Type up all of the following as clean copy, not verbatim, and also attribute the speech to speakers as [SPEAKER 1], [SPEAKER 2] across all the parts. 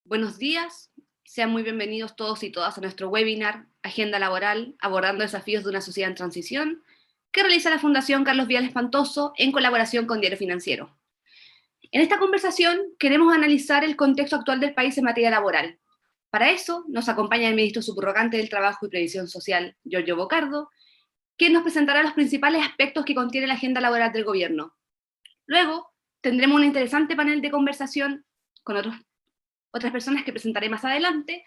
[SPEAKER 1] Buenos días, sean muy bienvenidos todos y todas a nuestro webinar Agenda Laboral, abordando desafíos de una sociedad en transición, que realiza la Fundación Carlos Vial Espantoso en colaboración con Diario Financiero. En esta conversación queremos analizar el contexto actual del país en materia laboral. Para eso nos acompaña el ministro subrogante del Trabajo y Previsión Social, Giorgio Bocardo, quien nos presentará los principales aspectos que contiene la agenda laboral del gobierno. Luego tendremos un interesante panel de conversación con otras personas que presentaré más adelante,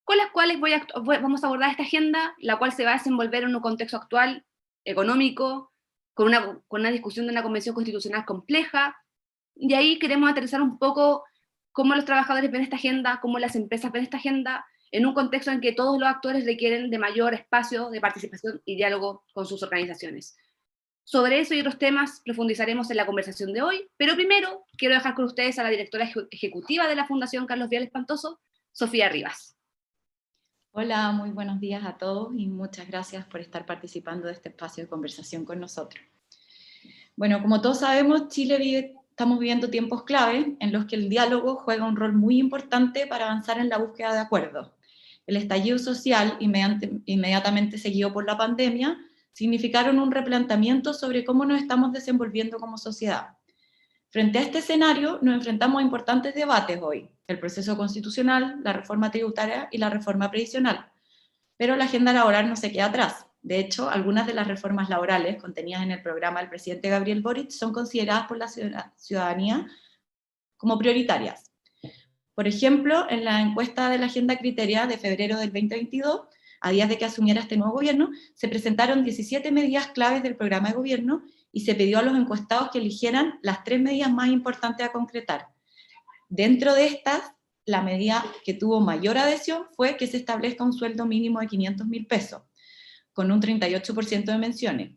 [SPEAKER 1] con las cuales vamos a abordar esta agenda, la cual se va a desenvolver en un contexto actual, económico, con una discusión de una convención constitucional compleja, y ahí queremos aterrizar un poco cómo los trabajadores ven esta agenda, cómo las empresas ven esta agenda, en un contexto en que todos los actores requieren de mayor espacio de participación y diálogo con sus organizaciones. Sobre eso y otros temas profundizaremos en la conversación de hoy, pero primero quiero dejar con ustedes a la directora ejecutiva de la Fundación Carlos Vial Espantoso, Sofía Rivas.
[SPEAKER 2] Hola, muy buenos días a todos y muchas gracias por estar participando de este espacio de conversación con nosotros. Bueno, como todos sabemos, estamos viviendo tiempos clave en los que el diálogo juega un rol muy importante para avanzar en la búsqueda de acuerdos. El estallido social, inmediatamente seguido por la pandemia, significaron un replanteamiento sobre cómo nos estamos desenvolviendo como sociedad. Frente a este escenario, nos enfrentamos a importantes debates hoy: el proceso constitucional, la reforma tributaria y la reforma previsional. Pero la agenda laboral no se queda atrás. De hecho, algunas de las reformas laborales contenidas en el programa del presidente Gabriel Boric son consideradas por la ciudadanía como prioritarias. Por ejemplo, en la encuesta de la Agenda Criteria de febrero del 2022, a días de que asumiera este nuevo gobierno, se presentaron 17 medidas claves del programa de gobierno y se pidió a los encuestados que eligieran las 3 medidas más importantes a concretar. Dentro de estas, la medida que tuvo mayor adhesión fue que se establezca un sueldo mínimo de 500.000 pesos, con un 38% de menciones.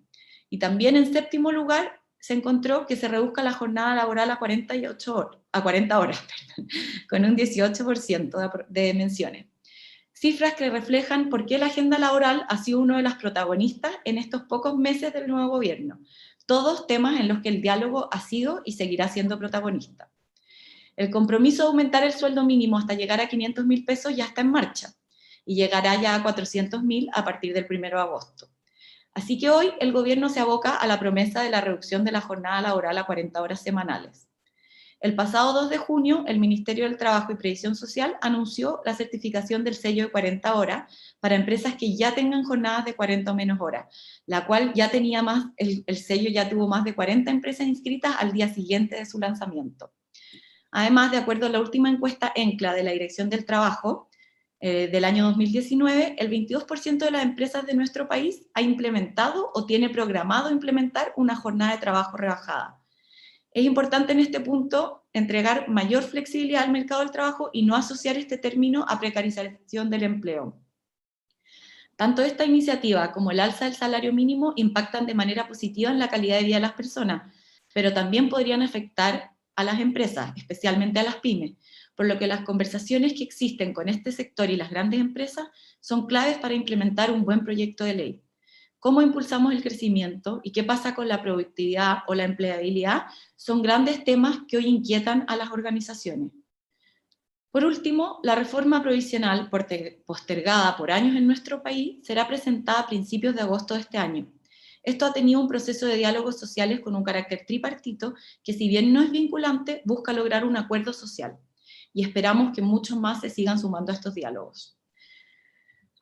[SPEAKER 2] Y también en séptimo lugar se encontró que se reduzca la jornada laboral a 40 horas, con un 18% de menciones. Cifras que reflejan por qué la agenda laboral ha sido uno de los protagonistas en estos pocos meses del nuevo gobierno. Todos temas en los que el diálogo ha sido y seguirá siendo protagonista. El compromiso de aumentar el sueldo mínimo hasta llegar a 500.000 pesos ya está en marcha y llegará ya a 400.000 a partir del 1 de agosto. Así que hoy el gobierno se aboca a la promesa de la reducción de la jornada laboral a 40 horas semanales. El pasado 2 de junio, el Ministerio del Trabajo y Previsión Social anunció la certificación del sello de 40 horas para empresas que ya tengan jornadas de 40 o menos horas, la cual ya tenía el sello ya tuvo más de 40 empresas inscritas al día siguiente de su lanzamiento. Además, de acuerdo a la última encuesta ENCLA de la Dirección del Trabajo del año 2019, el 22% de las empresas de nuestro país ha implementado o tiene programado implementar una jornada de trabajo rebajada. Es importante en este punto entregar mayor flexibilidad al mercado del trabajo y no asociar este término a precarización del empleo. Tanto esta iniciativa como el alza del salario mínimo impactan de manera positiva en la calidad de vida de las personas, pero también podrían afectar a las empresas, especialmente a las pymes, por lo que las conversaciones que existen con este sector y las grandes empresas son claves para implementar un buen proyecto de ley. ¿Cómo impulsamos el crecimiento y qué pasa con la productividad o la empleabilidad? Son grandes temas que hoy inquietan a las organizaciones. Por último, la reforma provisional, postergada por años en nuestro país, será presentada a principios de agosto de este año. Esto ha tenido un proceso de diálogos sociales con un carácter tripartito que, si bien no es vinculante, busca lograr un acuerdo social. Y esperamos que muchos más se sigan sumando a estos diálogos.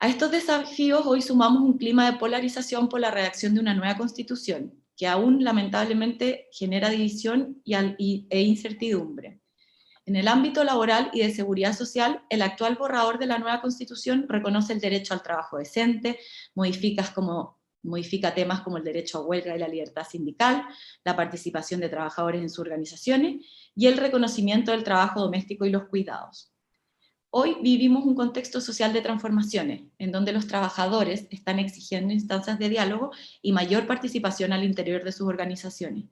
[SPEAKER 2] A estos desafíos hoy sumamos un clima de polarización por la redacción de una nueva constitución, que aún lamentablemente genera división e incertidumbre. En el ámbito laboral y de seguridad social, el actual borrador de la nueva Constitución reconoce el derecho al trabajo decente, modifica temas como el derecho a huelga y la libertad sindical, la participación de trabajadores en sus organizaciones y el reconocimiento del trabajo doméstico y los cuidados. Hoy vivimos un contexto social de transformaciones, en donde los trabajadores están exigiendo instancias de diálogo y mayor participación al interior de sus organizaciones.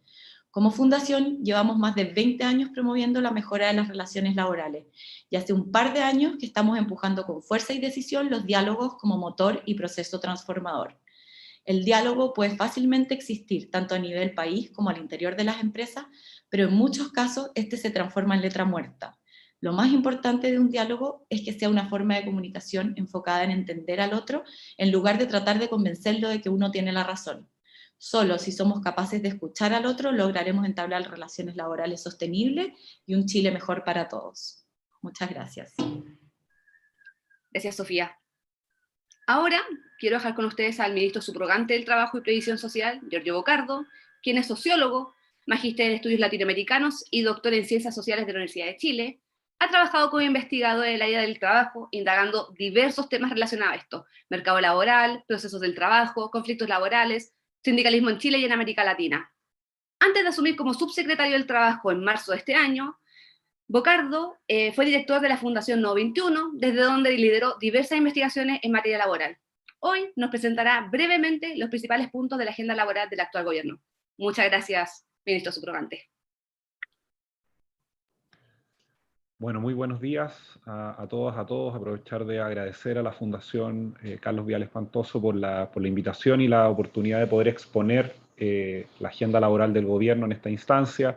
[SPEAKER 2] Como fundación, llevamos más de 20 años promoviendo la mejora de las relaciones laborales, y hace un par de años que estamos empujando con fuerza y decisión los diálogos como motor y proceso transformador. El diálogo puede fácilmente existir tanto a nivel país como al interior de las empresas, pero en muchos casos este se transforma en letra muerta. Lo más importante de un diálogo es que sea una forma de comunicación enfocada en entender al otro, en lugar de tratar de convencerlo de que uno tiene la razón. Solo si somos capaces de escuchar al otro, lograremos entablar relaciones laborales sostenibles y un Chile mejor para todos. Muchas gracias.
[SPEAKER 1] Gracias, Sofía. Ahora quiero dejar con ustedes al ministro subrogante del Trabajo y Previsión Social, Giorgio Bocardo, quien es sociólogo, magíster en estudios latinoamericanos y doctor en ciencias sociales de la Universidad de Chile. Ha trabajado como investigador en el área del trabajo, indagando diversos temas relacionados a esto: mercado laboral, procesos del trabajo, conflictos laborales, sindicalismo en Chile y en América Latina. Antes de asumir como subsecretario del Trabajo en marzo de este año, Bocardo fue director de la Fundación No 21, desde donde lideró diversas investigaciones en materia laboral. Hoy nos presentará brevemente los principales puntos de la agenda laboral del actual gobierno. Muchas gracias, ministro subrogante.
[SPEAKER 3] Bueno, muy buenos días a todas, a todos. Aprovechar de agradecer a la Fundación Carlos Vial Espantoso por la invitación y la oportunidad de poder exponer la agenda laboral del gobierno en esta instancia.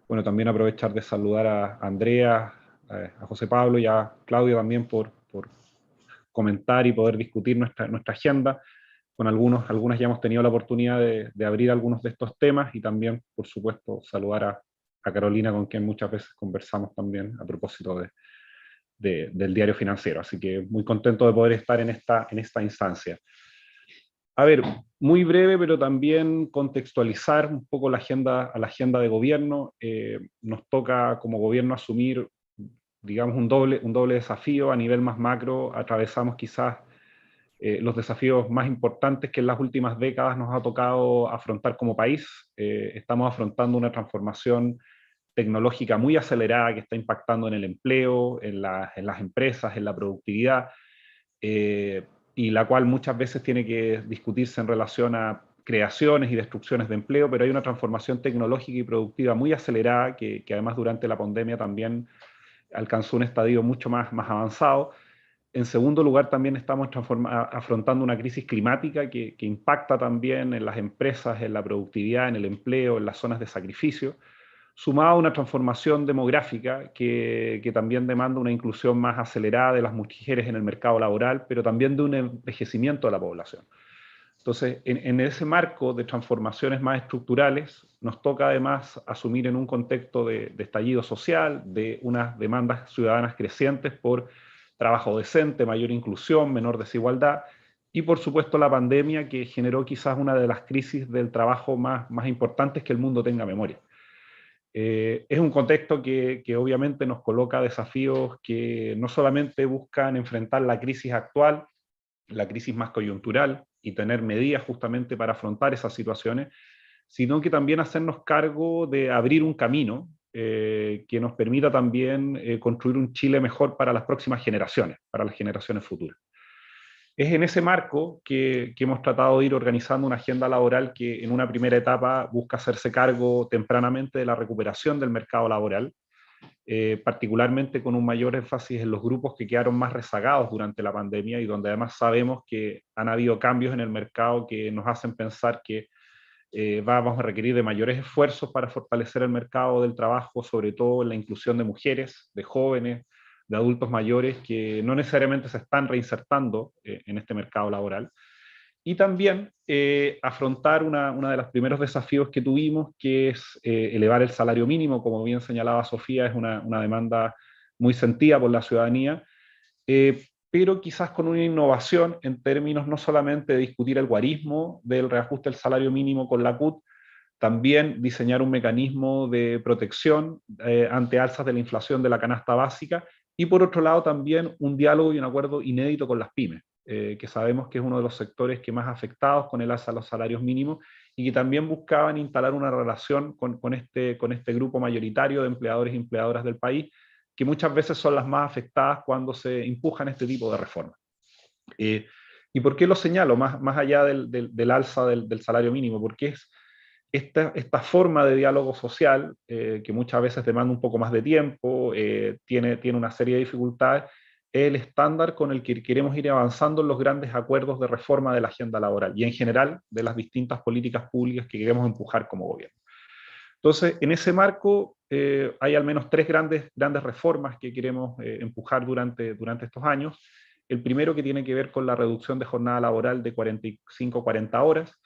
[SPEAKER 3] Bueno, también aprovechar de saludar a Andrea, a José Pablo y a Claudio también por comentar y poder discutir nuestra agenda. Con algunas ya hemos tenido la oportunidad de abrir algunos de estos temas, y también, por supuesto, saludar a Carolina, con quien muchas veces conversamos también a propósito del diario financiero. Así que muy contento de poder estar en esta instancia. A ver, muy breve, pero también contextualizar un poco la agenda de gobierno. Nos toca como gobierno asumir, digamos, un doble desafío. A nivel más macro, atravesamos quizás los desafíos más importantes que en las últimas décadas nos ha tocado afrontar como país. Estamos afrontando una transformación tecnológica muy acelerada que está impactando en el empleo, en las empresas, en la productividad, y la cual muchas veces tiene que discutirse en relación a creaciones y destrucciones de empleo, pero hay una transformación tecnológica y productiva muy acelerada que además durante la pandemia también alcanzó un estadio mucho más avanzado. En segundo lugar, también estamos afrontando una crisis climática que impacta también en las empresas, en la productividad, en el empleo, en las zonas de sacrificio, sumado a una transformación demográfica que también demanda una inclusión más acelerada de las mujeres en el mercado laboral, pero también de un envejecimiento de la población. Entonces, en ese marco de transformaciones más estructurales, nos toca además asumir en un contexto de estallido social, de unas demandas ciudadanas crecientes por trabajo decente, mayor inclusión, menor desigualdad, y por supuesto la pandemia, que generó quizás una de las crisis del trabajo más importantes que el mundo tenga memoria. Es un contexto que obviamente nos coloca desafíos que no solamente buscan enfrentar la crisis actual, la crisis más coyuntural, y tener medidas justamente para afrontar esas situaciones, sino que también hacernos cargo de abrir un camino que nos permita también construir un Chile mejor para las próximas generaciones, para las generaciones futuras. Es en ese marco que hemos tratado de ir organizando una agenda laboral que en una primera etapa busca hacerse cargo tempranamente de la recuperación del mercado laboral, particularmente con un mayor énfasis en los grupos que quedaron más rezagados durante la pandemia, y donde además sabemos que han habido cambios en el mercado que nos hacen pensar que vamos a requerir de mayores esfuerzos para fortalecer el mercado del trabajo, sobre todo en la inclusión de mujeres, de jóvenes, de adultos mayores que no necesariamente se están reinsertando en este mercado laboral. Y también afrontar uno de los primeros desafíos que tuvimos, que es elevar el salario mínimo. Como bien señalaba Sofía, es una demanda muy sentida por la ciudadanía, pero quizás con una innovación en términos no solamente de discutir el guarismo del reajuste del salario mínimo con la CUT, también diseñar un mecanismo de protección ante alzas de la inflación de la canasta básica, y por otro lado también un diálogo y un acuerdo inédito con las pymes, que sabemos que es uno de los sectores que más afectados con el alza de los salarios mínimos, y que también buscaban instalar una relación con este grupo mayoritario de empleadores y empleadoras del país, que muchas veces son las más afectadas cuando se empujan este tipo de reformas. ¿Y por qué lo señalo? Más allá del alza del salario mínimo, porque es esta forma de diálogo social, que muchas veces demanda un poco más de tiempo, tiene una serie de dificultades, es el estándar con el que queremos ir avanzando en los grandes acuerdos de reforma de la agenda laboral y en general de las distintas políticas públicas que queremos empujar como gobierno. Entonces, en ese marco, hay al menos tres grandes reformas que queremos empujar durante estos años. El primero, que tiene que ver con la reducción de jornada laboral de 45 a 40 horas.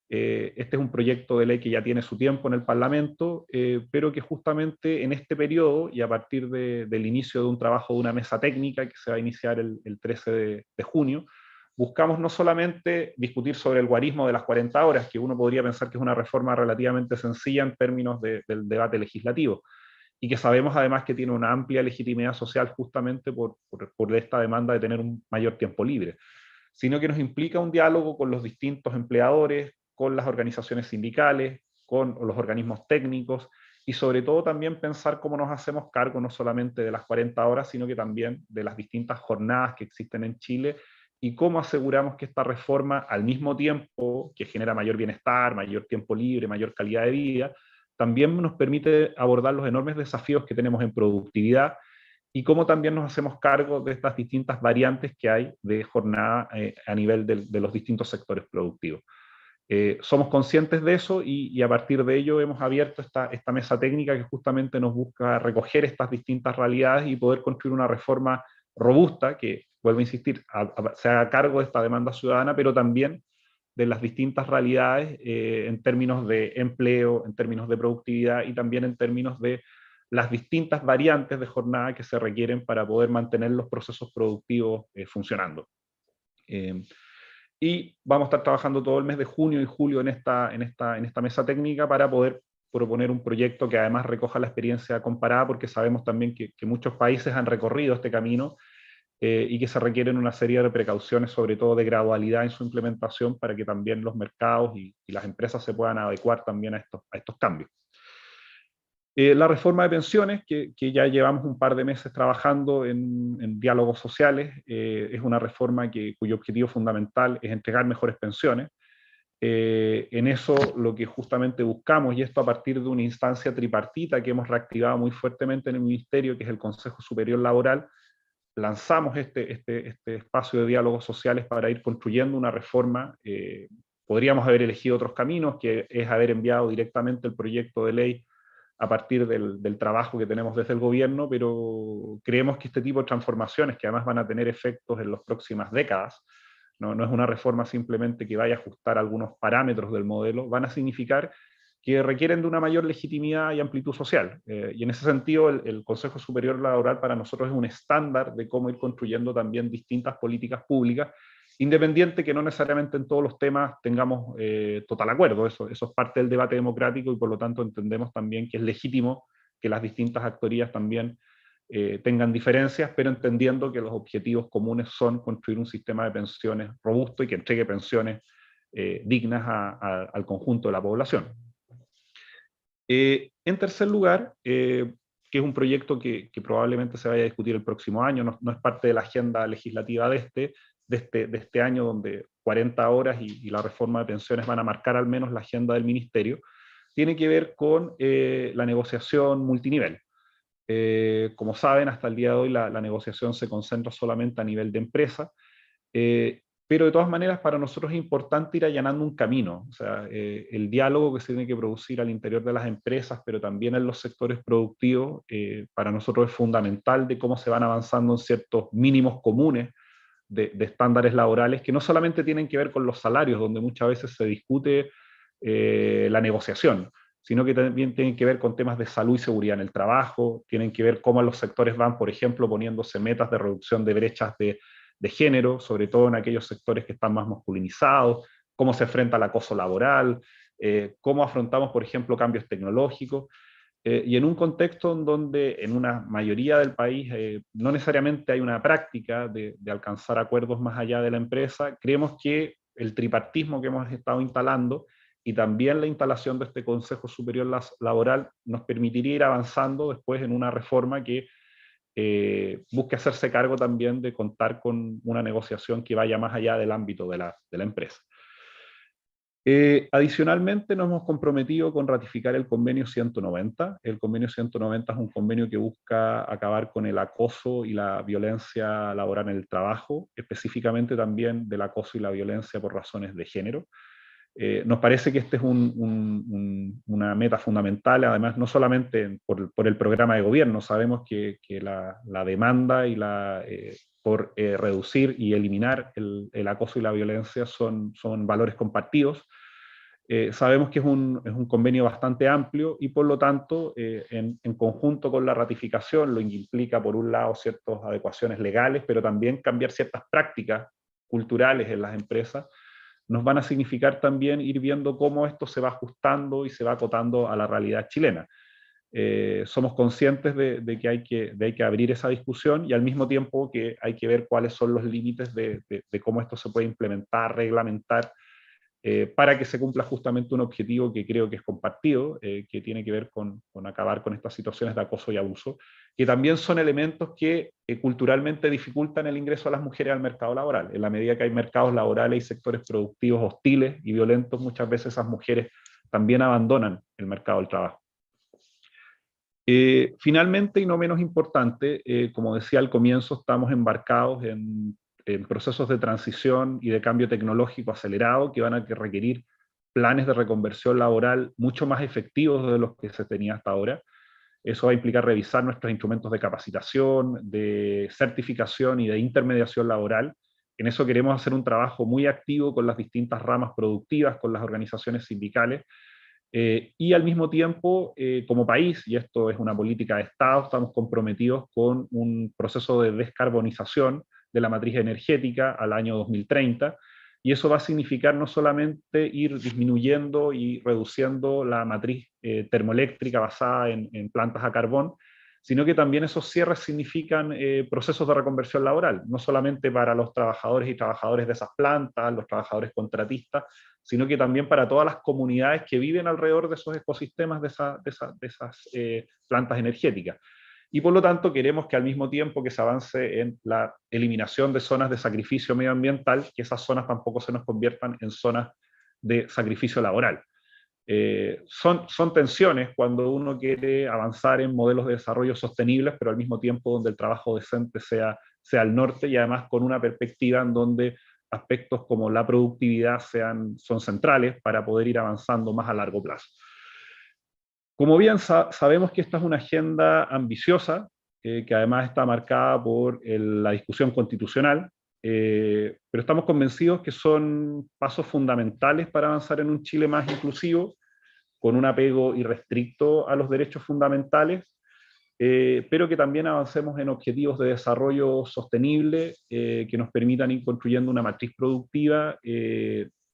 [SPEAKER 3] Este es un proyecto de ley que ya tiene su tiempo en el Parlamento, pero que justamente en este periodo, y a partir del inicio de un trabajo de una mesa técnica que se va a iniciar el 13 de junio, buscamos no solamente discutir sobre el guarismo de las 40 horas, que uno podría pensar que es una reforma relativamente sencilla en términos del debate legislativo, y que sabemos además que tiene una amplia legitimidad social justamente por esta demanda de tener un mayor tiempo libre, sino que nos implica un diálogo con los distintos empleadores, con las organizaciones sindicales, con los organismos técnicos, y sobre todo también pensar cómo nos hacemos cargo no solamente de las 40 horas, sino que también de las distintas jornadas que existen en Chile, y cómo aseguramos que esta reforma, al mismo tiempo que genera mayor bienestar, mayor tiempo libre, mayor calidad de vida, también nos permite abordar los enormes desafíos que tenemos en productividad, y cómo también nos hacemos cargo de estas distintas variantes que hay de jornada a nivel de los distintos sectores productivos. Somos conscientes de eso, y a partir de ello hemos abierto esta mesa técnica que justamente nos busca recoger estas distintas realidades y poder construir una reforma robusta que, vuelvo a insistir, se haga cargo de esta demanda ciudadana, pero también de las distintas realidades en términos de empleo, en términos de productividad y también en términos de las distintas variantes de jornada que se requieren para poder mantener los procesos productivos funcionando. Y vamos a estar trabajando todo el mes de junio y julio en esta mesa técnica para poder proponer un proyecto que además recoja la experiencia comparada, porque sabemos también que muchos países han recorrido este camino y que se requieren una serie de precauciones, sobre todo de gradualidad en su implementación, para que también los mercados y las empresas se puedan adecuar también a estos cambios. La reforma de pensiones, que ya llevamos un par de meses trabajando en diálogos sociales, es una reforma cuyo objetivo fundamental es entregar mejores pensiones. En eso lo que justamente buscamos, y esto a partir de una instancia tripartita que hemos reactivado muy fuertemente en el Ministerio, que es el Consejo Superior Laboral, lanzamos este espacio de diálogos sociales para ir construyendo una reforma. Podríamos haber elegido otros caminos, que es haber enviado directamente el proyecto de ley a partir del trabajo que tenemos desde el gobierno, pero creemos que este tipo de transformaciones, que además van a tener efectos en las próximas décadas, no es una reforma simplemente que vaya a ajustar algunos parámetros del modelo, van a significar que requieren de una mayor legitimidad y amplitud social. Y en ese sentido, el Consejo Superior Laboral para nosotros es un estándar de cómo ir construyendo también distintas políticas públicas, independiente que no necesariamente en todos los temas tengamos total acuerdo. Eso es parte del debate democrático, y por lo tanto entendemos también que es legítimo que las distintas actorías también tengan diferencias, pero entendiendo que los objetivos comunes son construir un sistema de pensiones robusto y que entregue pensiones dignas al conjunto de la población. En tercer lugar, que es un proyecto que probablemente se vaya a discutir el próximo año, no es parte de la agenda legislativa de este año, donde 40 horas y la reforma de pensiones van a marcar al menos la agenda del Ministerio, tiene que ver con la negociación multinivel. Como saben, hasta el día de hoy la negociación se concentra solamente a nivel de empresa, pero de todas maneras para nosotros es importante ir allanando un camino. O sea, el diálogo que se tiene que producir al interior de las empresas, pero también en los sectores productivos, para nosotros es fundamental de cómo se van avanzando en ciertos mínimos comunes de estándares laborales, que no solamente tienen que ver con los salarios, donde muchas veces se discute la negociación, sino que también tienen que ver con temas de salud y seguridad en el trabajo, tienen que ver cómo los sectores van, por ejemplo, poniéndose metas de reducción de brechas de género, sobre todo en aquellos sectores que están más masculinizados, cómo se enfrenta al acoso laboral, cómo afrontamos, por ejemplo, cambios tecnológicos, y en un contexto en donde en una mayoría del país no necesariamente hay una práctica de alcanzar acuerdos más allá de la empresa. Creemos que el tripartismo que hemos estado instalando y también la instalación de este Consejo Superior Laboral nos permitiría ir avanzando después en una reforma que busque hacerse cargo también de contar con una negociación que vaya más allá del ámbito de la empresa. Adicionalmente nos hemos comprometido con ratificar el convenio 190. El convenio 190 es un convenio que busca acabar con el acoso y la violencia laboral en el trabajo, específicamente también del acoso y la violencia por razones de género. Nos parece que este es una meta fundamental, además no solamente por el programa de gobierno, sabemos que la demanda y por reducir y eliminar el acoso y la violencia son valores compartidos. Sabemos que es un convenio bastante amplio y por lo tanto, en conjunto con la ratificación, lo que implica por un lado ciertas adecuaciones legales, pero también cambiar ciertas prácticas culturales en las empresas, nos van a significar también ir viendo cómo esto se va ajustando y se va acotando a la realidad chilena. Somos conscientes de que hay que abrir esa discusión y al mismo tiempo que hay que ver cuáles son los límites de cómo esto se puede implementar, reglamentar, para que se cumpla justamente un objetivo que creo que es compartido, que tiene que ver con acabar con estas situaciones de acoso y abuso, que también son elementos que culturalmente dificultan el ingreso a las mujeres al mercado laboral. En la medida que hay mercados laborales y sectores productivos hostiles y violentos, muchas veces esas mujeres también abandonan el mercado del trabajo. Finalmente, y no menos importante, como decía al comienzo, estamos embarcados en procesos de transición y de cambio tecnológico acelerado que van a requerir planes de reconversión laboral mucho más efectivos de los que se tenía hasta ahora. Eso va a implicar revisar nuestros instrumentos de capacitación, de certificación y de intermediación laboral. En eso queremos hacer un trabajo muy activo con las distintas ramas productivas, con las organizaciones sindicales, y al mismo tiempo, como país, y esto es una política de Estado, estamos comprometidos con un proceso de descarbonización de la matriz energética al año 2030, y eso va a significar no solamente ir disminuyendo y reduciendo la matriz termoeléctrica basada en plantas a carbón, sino que también esos cierres significan procesos de reconversión laboral, no solamente para los trabajadores y trabajadoras de esas plantas, los trabajadores contratistas, sino que también para todas las comunidades que viven alrededor de esos ecosistemas de esas plantas energéticas. Y por lo tanto queremos que al mismo tiempo que se avance en la eliminación de zonas de sacrificio medioambiental, que esas zonas tampoco se nos conviertan en zonas de sacrificio laboral. Son tensiones cuando uno quiere avanzar en modelos de desarrollo sostenibles, pero al mismo tiempo donde el trabajo decente sea el norte y además con una perspectiva en donde aspectos como la productividad son centrales para poder ir avanzando más a largo plazo. Como bien sabemos que esta es una agenda ambiciosa, que además está marcada por la discusión constitucional, pero estamos convencidos que son pasos fundamentales para avanzar en un Chile más inclusivo, con un apego irrestricto a los derechos fundamentales, pero que también avancemos en objetivos de desarrollo sostenible que nos permitan ir construyendo una matriz productiva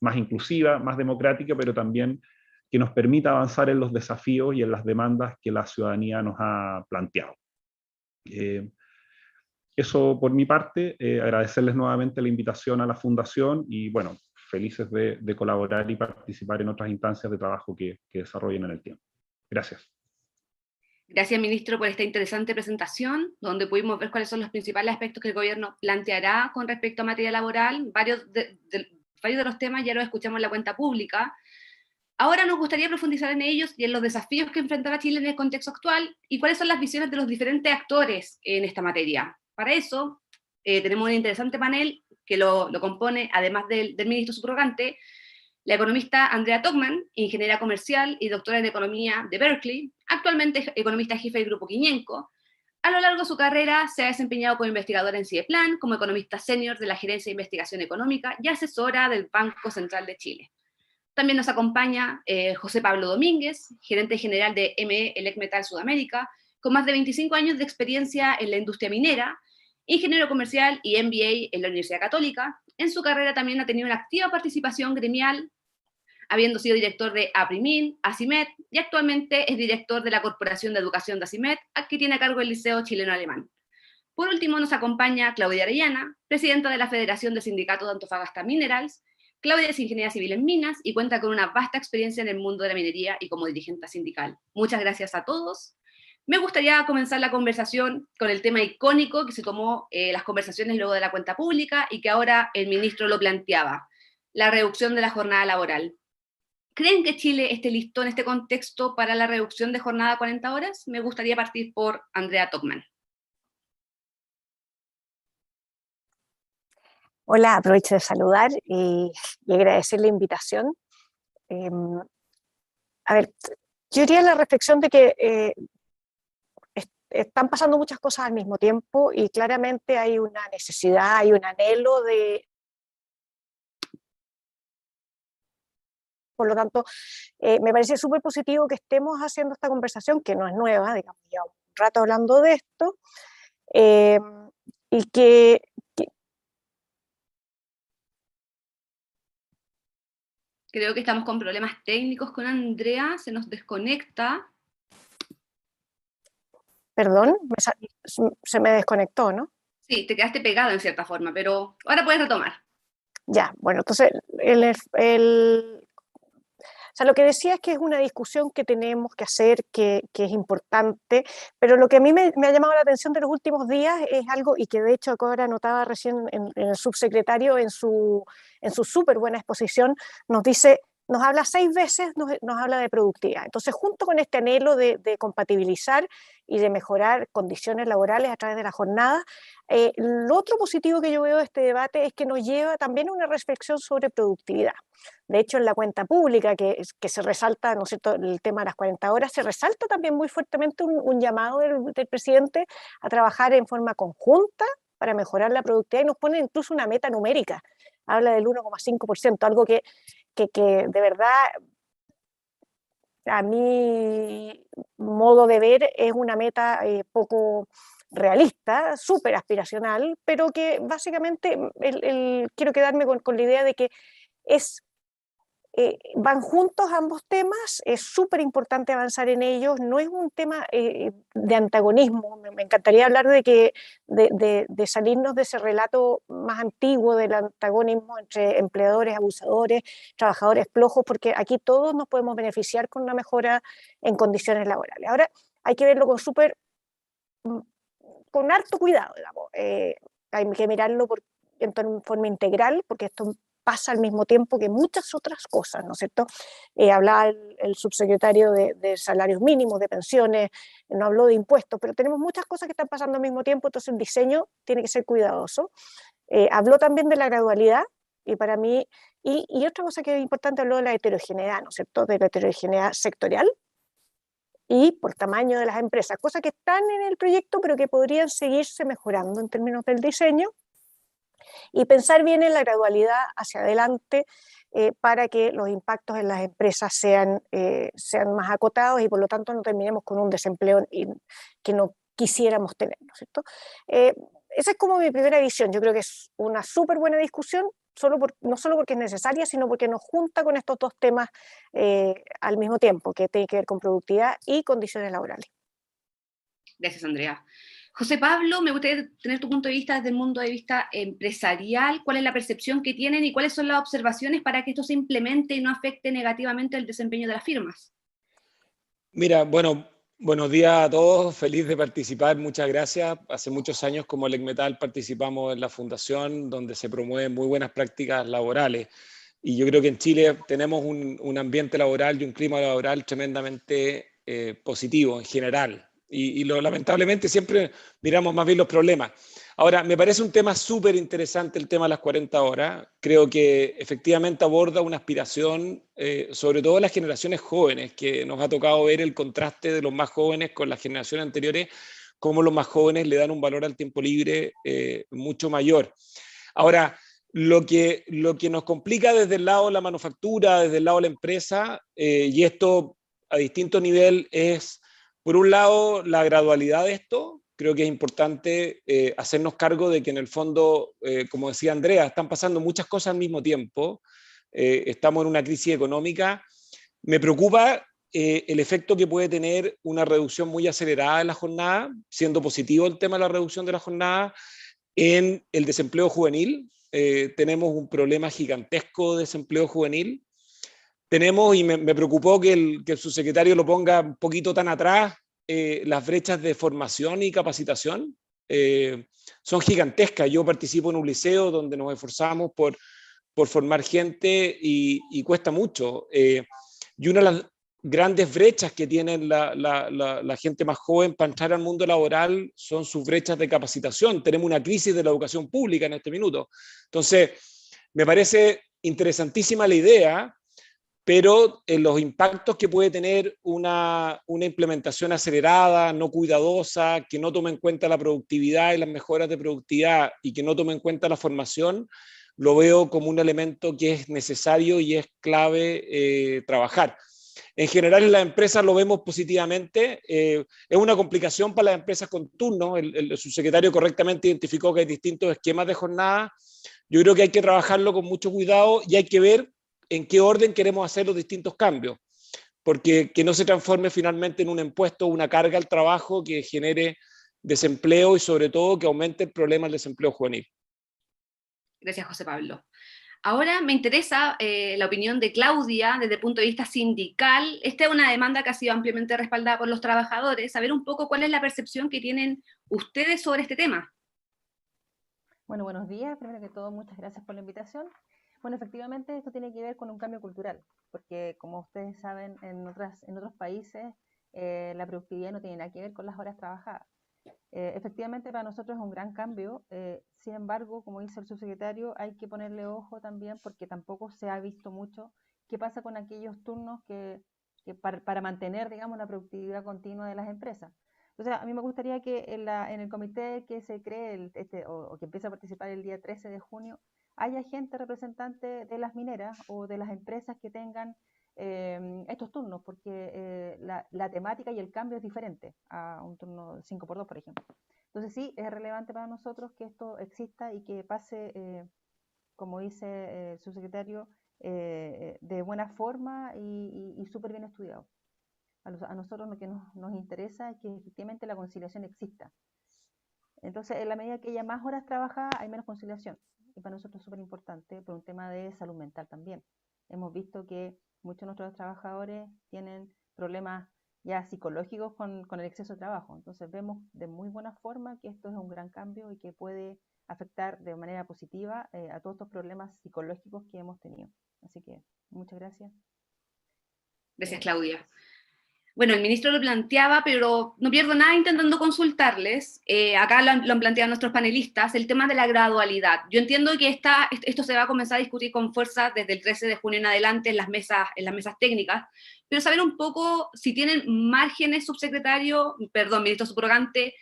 [SPEAKER 3] más inclusiva, más democrática, pero también que nos permita avanzar en los desafíos y en las demandas que la ciudadanía nos ha planteado. Eso por mi parte, agradecerles nuevamente la invitación a la Fundación y bueno, felices de colaborar y participar en otras instancias de trabajo que desarrollen en el tiempo. Gracias.
[SPEAKER 1] Gracias, ministro, por esta interesante presentación, donde pudimos ver cuáles son los principales aspectos que el gobierno planteará con respecto a materia laboral. Varios de los temas ya los escuchamos en la cuenta pública. Ahora nos gustaría profundizar en ellos y en los desafíos que enfrentará Chile en el contexto actual y cuáles son las visiones de los diferentes actores en esta materia. Para eso, tenemos un interesante panel que lo compone, además del ministro subrogante, la economista Andrea Togman, ingeniera comercial y doctora en economía de Berkeley, actualmente economista jefe del Grupo Quiñenco. A lo largo de su carrera se ha desempeñado como investigadora en CIEPLAN, como economista senior de la Gerencia de Investigación Económica y asesora del Banco Central de Chile. También nos acompaña José Pablo Domínguez, gerente general de ME Elecmetal Sudamérica, con más de 25 años de experiencia en la industria minera, ingeniero comercial y MBA en la Universidad Católica. En su carrera también ha tenido una activa participación gremial, habiendo sido director de APRIMIN, ACIMED, y actualmente es director de la Corporación de Educación de ACIMED, que tiene a cargo el Liceo Chileno Alemán. Por último nos acompaña Claudia Arellana, presidenta de la Federación de Sindicatos de Antofagasta Minerals. Claudia es ingeniera civil en minas y cuenta con una vasta experiencia en el mundo de la minería y como dirigente sindical. Muchas gracias a todos. Me gustaría comenzar la conversación con el tema icónico que se tomó las conversaciones luego de la cuenta pública y que ahora el ministro lo planteaba, la reducción de la jornada laboral. ¿Creen que Chile esté listo en este contexto para la reducción de jornada a 40 horas? Me gustaría partir por Andrea Togman.
[SPEAKER 4] Hola, aprovecho de saludar y agradecer la invitación A ver, yo diría la reflexión de que están pasando muchas cosas al mismo tiempo y claramente hay una necesidad, hay un anhelo de... Por lo tanto, me parece súper positivo que estemos haciendo esta conversación, que no es nueva, digamos, ya un rato hablando de esto, y que
[SPEAKER 1] Creo que estamos con problemas técnicos con Andrea, se nos desconecta.
[SPEAKER 4] perdón, se me desconectó, ¿no?
[SPEAKER 1] Sí, te quedaste pegado en cierta forma, pero ahora puedes retomar.
[SPEAKER 4] Ya, bueno, entonces, o sea, lo que decía es que es una discusión que tenemos que hacer, que es importante, pero lo que a mí me ha llamado la atención de los últimos días es algo, y que de hecho ahora notaba recién en el subsecretario en su súper buena exposición, nos habla 6 veces, nos habla de productividad. Entonces, junto con este anhelo de compatibilizar y de mejorar condiciones laborales a través de la jornada, lo otro positivo que yo veo de este debate es que nos lleva también a una reflexión sobre productividad. De hecho, en la cuenta pública, que se resalta, ¿no es cierto?, el tema de las 40 horas, se resalta también muy fuertemente un llamado del presidente a trabajar en forma conjunta para mejorar la productividad y nos pone incluso una meta numérica. Habla del 1,5%, algo que de verdad, a mi modo de ver, es una meta poco realista, súper aspiracional, pero que básicamente quiero quedarme con la idea de que van juntos ambos temas, es súper importante avanzar en ellos, no es un tema de antagonismo, me encantaría hablar de salirnos de ese relato más antiguo del antagonismo entre empleadores, abusadores, trabajadores flojos, porque aquí todos nos podemos beneficiar con una mejora en condiciones laborales. Ahora hay que verlo con harto cuidado, digamos, hay que mirarlo en forma integral, porque esto pasa al mismo tiempo que muchas otras cosas, ¿no es cierto? Hablaba el subsecretario de salarios mínimos, de pensiones, no habló de impuestos, pero tenemos muchas cosas que están pasando al mismo tiempo, entonces el diseño tiene que ser cuidadoso. Habló también de la gradualidad, y para mí, y otra cosa que es importante, habló de la heterogeneidad, ¿no es cierto?, de la heterogeneidad sectorial y por tamaño de las empresas, cosas que están en el proyecto, pero que podrían seguirse mejorando en términos del diseño, y pensar bien en la gradualidad hacia adelante para que los impactos en las empresas sean más acotados y por lo tanto no terminemos con un desempleo que no quisiéramos tener, ¿no es cierto? Esa es como mi primera visión. Yo creo que es una súper buena discusión, no solo porque es necesaria, sino porque nos junta con estos dos temas al mismo tiempo, que tiene que ver con productividad y condiciones laborales.
[SPEAKER 1] Gracias, Andrea. José Pablo, me gustaría tener tu punto de vista desde el mundo de vista empresarial. ¿Cuál es la percepción que tienen y cuáles son las observaciones para que esto se implemente y no afecte negativamente el desempeño de las firmas?
[SPEAKER 5] Mira, bueno, buenos días a todos, feliz de participar, muchas gracias. Hace muchos años como Lecmetal participamos en la fundación donde se promueven muy buenas prácticas laborales y yo creo que en Chile tenemos un ambiente laboral y un clima laboral tremendamente positivo en general y lamentablemente siempre miramos más bien los problemas. Ahora, me parece un tema súper interesante el tema de las 40 horas. Creo que efectivamente aborda una aspiración, sobre todo las generaciones jóvenes, que nos ha tocado ver el contraste de los más jóvenes con las generaciones anteriores, cómo los más jóvenes le dan un valor al tiempo libre mucho mayor. Ahora, lo que nos complica desde el lado de la manufactura, desde el lado de la empresa, y esto a distinto nivel es, por un lado, la gradualidad de esto. Creo que es importante hacernos cargo de que en el fondo, como decía Andrea, están pasando muchas cosas al mismo tiempo. Estamos en una crisis económica. Me preocupa el efecto que puede tener una reducción muy acelerada de la jornada, siendo positivo el tema de la reducción de la jornada, en el desempleo juvenil. Tenemos un problema gigantesco de desempleo juvenil. Tenemos, y me preocupó que el subsecretario lo ponga un poquito tan atrás, las brechas de formación y capacitación son gigantescas. Yo participo en un liceo donde nos esforzamos por formar gente y cuesta mucho. Y una de las grandes brechas que tienen la gente más joven para entrar al mundo laboral son sus brechas de capacitación. Tenemos una crisis de la educación pública en este minuto. Entonces, me parece interesantísima la idea, pero los impactos que puede tener una implementación acelerada, no cuidadosa, que no tome en cuenta la productividad y las mejoras de productividad y que no tome en cuenta la formación, lo veo como un elemento que es necesario y es clave trabajar. En general en las empresas lo vemos positivamente, es una complicación para las empresas con turnos, el subsecretario correctamente identificó que hay distintos esquemas de jornada, yo creo que hay que trabajarlo con mucho cuidado y hay que ver en qué orden queremos hacer los distintos cambios, porque que no se transforme finalmente en un impuesto o una carga al trabajo que genere desempleo y sobre todo que aumente el problema del desempleo juvenil.
[SPEAKER 1] Gracias, José Pablo. Ahora me interesa la opinión de Claudia desde el punto de vista sindical. Esta es una demanda que ha sido ampliamente respaldada por los trabajadores. Saber un poco cuál es la percepción que tienen ustedes sobre este tema.
[SPEAKER 6] Bueno, buenos días. Primero que todo, muchas gracias por la invitación. Bueno, efectivamente esto tiene que ver con un cambio cultural, porque como ustedes saben, en otros países la productividad no tiene nada que ver con las horas trabajadas. Efectivamente para nosotros es un gran cambio, sin embargo, como dice el subsecretario, hay que ponerle ojo también porque tampoco se ha visto mucho qué pasa con aquellos turnos que para mantener, digamos, la productividad continua de las empresas. Entonces, a mí me gustaría que en el comité que se cree o que empiece a participar el día 13 de junio, haya gente representante de las mineras o de las empresas que tengan estos turnos, porque la temática y el cambio es diferente a un turno 5x2, por ejemplo. Entonces sí, es relevante para nosotros que esto exista y que pase, como dice el subsecretario, de buena forma y súper bien estudiado. A nosotros lo que nos interesa es que efectivamente la conciliación exista. Entonces, en la medida que haya más horas trabajadas, hay menos conciliación. Y para nosotros es súper importante por un tema de salud mental también. Hemos visto que muchos de nuestros trabajadores tienen problemas ya psicológicos con el exceso de trabajo. Entonces vemos de muy buena forma que esto es un gran cambio y que puede afectar de manera positiva a todos estos problemas psicológicos que hemos tenido. Así que muchas gracias.
[SPEAKER 1] Gracias, Claudia. Bueno, el ministro lo planteaba, pero no pierdo nada intentando consultarles. Acá lo han planteado nuestros panelistas, el tema de la gradualidad. Yo entiendo que esto se va a comenzar a discutir con fuerza desde el 13 de junio en adelante en las mesas técnicas, pero saber un poco si tienen márgenes, ministro subrogante,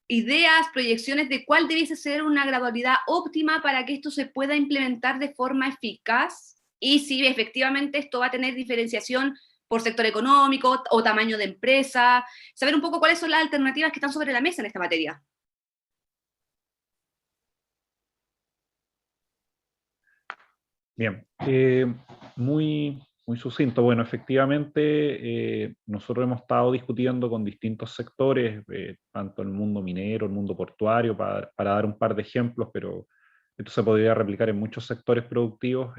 [SPEAKER 1] ideas, proyecciones de cuál debiese ser una gradualidad óptima para que esto se pueda implementar de forma eficaz y si efectivamente esto va a tener diferenciación por sector económico o tamaño de empresa, saber un poco cuáles son las alternativas que están sobre la mesa en esta materia.
[SPEAKER 3] Bien, muy sucinto. Bueno, efectivamente, nosotros hemos estado discutiendo con distintos sectores, tanto el mundo minero, el mundo portuario, para dar un par de ejemplos, pero esto se podría replicar en muchos sectores productivos,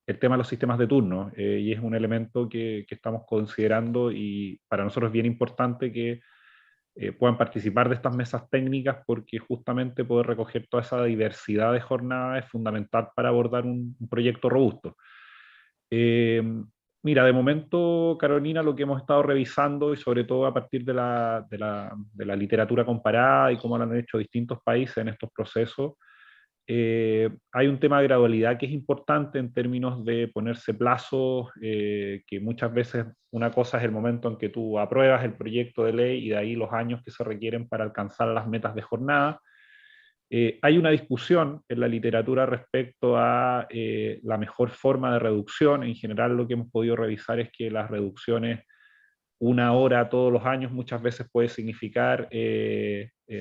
[SPEAKER 3] el tema de los sistemas de turno, y es un elemento que estamos considerando y para nosotros es bien importante que puedan participar de estas mesas técnicas porque justamente poder recoger toda esa diversidad de jornadas es fundamental para abordar un proyecto robusto. Mira, de momento, Carolina, lo que hemos estado revisando y sobre todo a partir de la literatura comparada y cómo lo han hecho distintos países en estos procesos, hay un tema de gradualidad que es importante en términos de ponerse plazos, que muchas veces una cosa es el momento en que tú apruebas el proyecto de ley y de ahí los años que se requieren para alcanzar las metas de jornada. Hay una discusión en la literatura respecto a la mejor forma de reducción. En general lo que hemos podido revisar es que las reducciones 1 hora todos los años muchas veces puede significar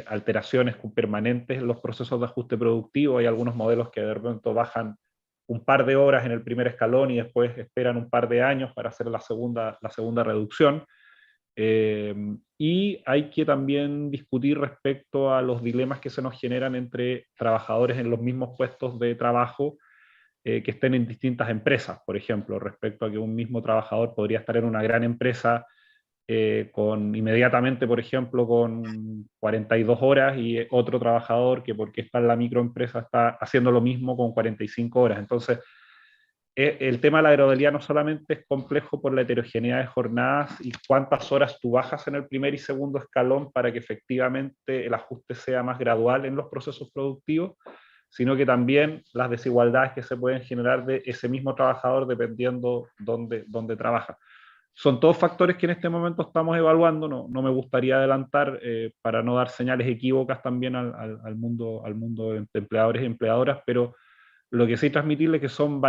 [SPEAKER 3] alteraciones permanentes en los procesos de ajuste productivo. Hay algunos modelos que de repente bajan un par de horas en el primer escalón y después esperan un par de años para hacer la segunda reducción. Y hay que también discutir respecto a los dilemas que se nos generan entre trabajadores en los mismos puestos de trabajo que estén en distintas empresas, por ejemplo, respecto a que un mismo trabajador podría estar en una gran empresa inmediatamente, por ejemplo, con 42 horas y otro trabajador que porque está en la microempresa está haciendo lo mismo con 45 horas. Entonces, el tema de la gradualidad no solamente es complejo por la heterogeneidad de jornadas y cuántas horas tú bajas en el primer y segundo escalón para que efectivamente el ajuste sea más gradual en los procesos productivos, sino que también las desigualdades que se pueden generar de ese mismo trabajador dependiendo dónde trabaja. Son todos factores que en este momento estamos evaluando, no me gustaría adelantar para no dar señales equívocas también al mundo de empleadores y empleadoras, pero lo que sí transmitirles que son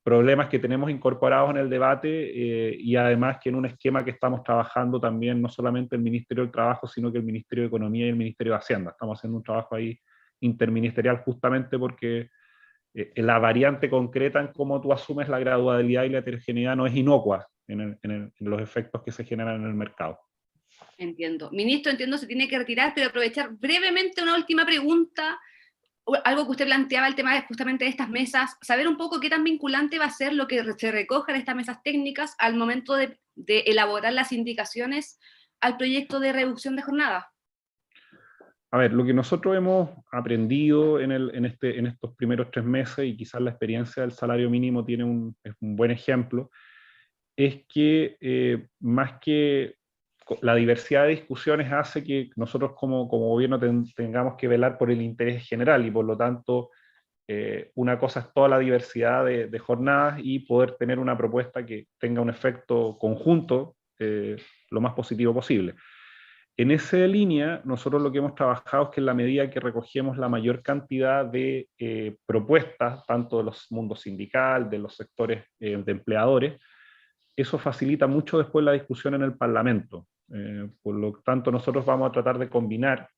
[SPEAKER 3] problemas que tenemos incorporados en el debate y además que en un esquema que estamos trabajando también no solamente el Ministerio del Trabajo, sino que el Ministerio de Economía y el Ministerio de Hacienda. Estamos haciendo un trabajo ahí interministerial justamente porque la variante concreta en cómo tú asumes la gradualidad y la heterogeneidad no es inocua en los efectos que se generan en el mercado.
[SPEAKER 1] Entiendo. Ministro, entiendo se tiene que retirar, pero aprovechar brevemente una última pregunta, algo que usted planteaba, el tema justamente de estas mesas, saber un poco qué tan vinculante va a ser lo que se recoja en estas mesas técnicas al momento de elaborar las indicaciones al proyecto de reducción de jornada.
[SPEAKER 3] A ver, lo que nosotros hemos aprendido en estos primeros 3 meses, y quizás la experiencia del salario mínimo es un buen ejemplo, es que más que la diversidad de discusiones hace que nosotros como gobierno tengamos que velar por el interés general y por lo tanto una cosa es toda la diversidad de jornadas y poder tener una propuesta que tenga un efecto conjunto lo más positivo posible. En esa línea, nosotros lo que hemos trabajado es que en la medida que recogemos la mayor cantidad de propuestas, tanto de los mundos sindical, de los sectores de empleadores, eso facilita mucho después la discusión en el Parlamento. Por lo tanto, nosotros vamos a tratar de combinar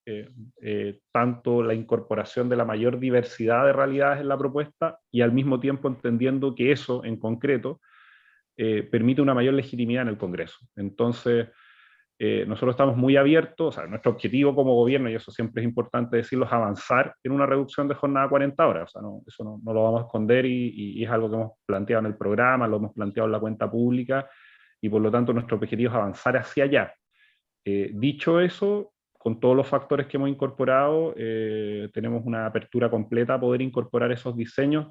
[SPEAKER 3] tanto la incorporación de la mayor diversidad de realidades en la propuesta y al mismo tiempo entendiendo que eso en concreto permite una mayor legitimidad en el Congreso. Entonces, nosotros estamos muy abiertos, o sea, nuestro objetivo como gobierno, y eso siempre es importante decirlo, es avanzar en una reducción de jornada a 40 horas, o sea, eso no lo vamos a esconder y es algo que hemos planteado en el programa, lo hemos planteado en la cuenta pública, y por lo tanto nuestro objetivo es avanzar hacia allá. Dicho eso, con todos los factores que hemos incorporado, tenemos una apertura completa a poder incorporar esos diseños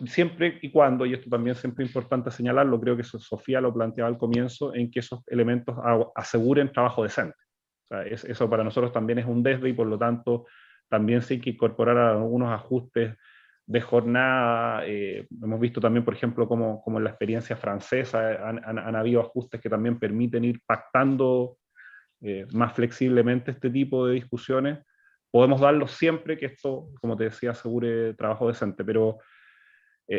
[SPEAKER 3] siempre y cuando, y esto también siempre es importante señalarlo, creo que Sofía lo planteaba al comienzo, en que esos elementos aseguren trabajo decente. O sea, eso para nosotros también es un desde y por lo tanto también sí hay que incorporar algunos ajustes de jornada. Hemos visto también, por ejemplo, como en la experiencia francesa han habido ajustes que también permiten ir pactando más flexiblemente este tipo de discusiones. Podemos darlos siempre que esto, como te decía, asegure trabajo decente, pero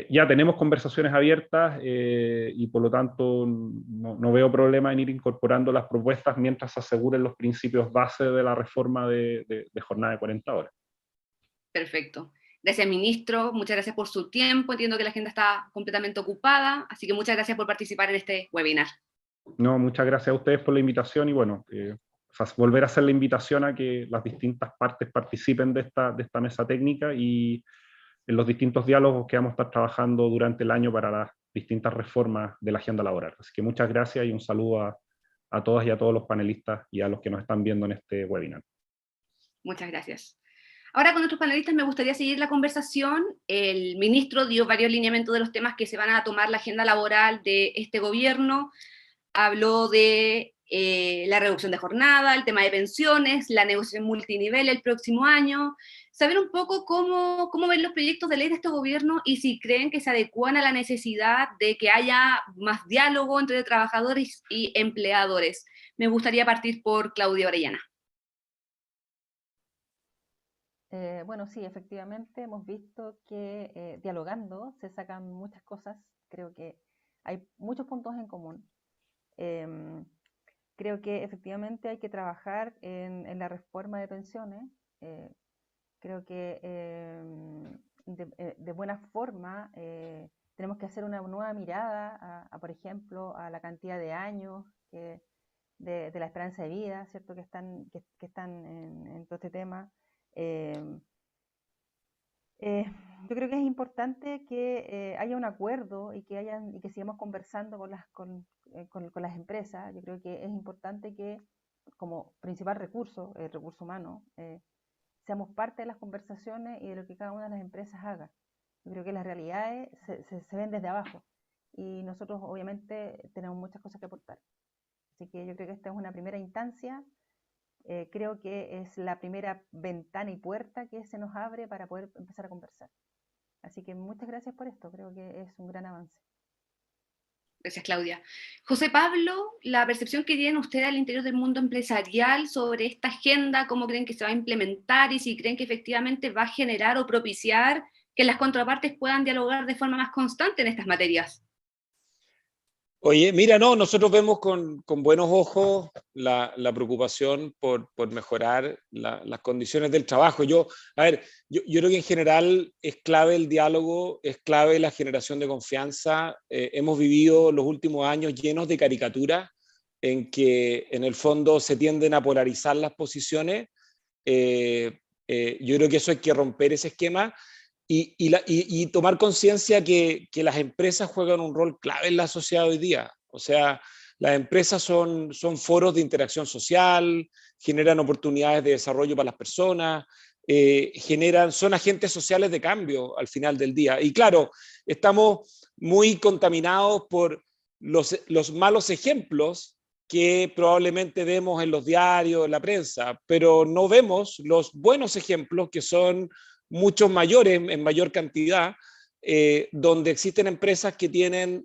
[SPEAKER 3] ya tenemos conversaciones abiertas y por lo tanto no veo problema en ir incorporando las propuestas mientras se aseguren los principios base de la reforma de jornada de 40 horas.
[SPEAKER 1] Perfecto. Gracias, ministro. Muchas gracias por su tiempo. Entiendo que la agenda está completamente ocupada, así que muchas gracias por participar en este webinar.
[SPEAKER 3] No, muchas gracias a ustedes por la invitación y bueno, volver a hacer la invitación a que las distintas partes participen de esta mesa técnica y en los distintos diálogos que vamos a estar trabajando durante el año para las distintas reformas de la agenda laboral. Así que muchas gracias y un saludo a todas y a todos los panelistas y a los que nos están viendo en este webinar.
[SPEAKER 1] Muchas gracias. Ahora con nuestros panelistas me gustaría seguir la conversación. El ministro dio varios lineamientos de los temas que se van a tomar la agenda laboral de este gobierno. Habló de la reducción de jornada, el tema de pensiones, la negociación multinivel el próximo año. Saber un poco cómo ven los proyectos de ley de este gobierno y si creen que se adecúan a la necesidad de que haya más diálogo entre trabajadores y empleadores. Me gustaría partir por Claudia Orellana.
[SPEAKER 6] Bueno, sí, efectivamente hemos visto que dialogando se sacan muchas cosas. Creo que hay muchos puntos en común. Creo que efectivamente hay que trabajar en la reforma de pensiones. Creo que de buena forma tenemos que hacer una nueva mirada por ejemplo, a la cantidad de años de la esperanza de vida, ¿cierto? Que están en todo este tema. Yo creo que es importante que haya un acuerdo y que sigamos conversando con las empresas. Yo creo que es importante que, como principal recurso, el recurso humano, seamos parte de las conversaciones y de lo que cada una de las empresas haga. Yo creo que las realidades se ven desde abajo y nosotros obviamente tenemos muchas cosas que aportar. Así que yo creo que esta es una primera instancia creo que es la primera ventana y puerta que se nos abre para poder empezar a conversar. Así que muchas gracias por esto, creo que es un gran avance.
[SPEAKER 1] Gracias, Claudia. José Pablo, la percepción que tienen ustedes al interior del mundo empresarial sobre esta agenda, cómo creen que se va a implementar y si creen que efectivamente va a generar o propiciar que las contrapartes puedan dialogar de forma más constante en estas materias.
[SPEAKER 5] Oye, mira, no, nosotros vemos con buenos ojos la preocupación por mejorar las condiciones del trabajo. Yo creo que en general es clave el diálogo, es clave la generación de confianza. Hemos vivido los últimos años llenos de caricaturas en que en el fondo se tienden a polarizar las posiciones. Yo creo que eso hay que romper ese esquema. Y tomar conciencia que las empresas juegan un rol clave en la sociedad hoy día. O sea, las empresas son foros de interacción social, generan oportunidades de desarrollo para las personas, son agentes sociales de cambio al final del día. Y claro, estamos muy contaminados por los malos ejemplos que probablemente vemos en los diarios, en la prensa, pero no vemos los buenos ejemplos que son muchos mayores, en mayor cantidad, donde existen empresas que tienen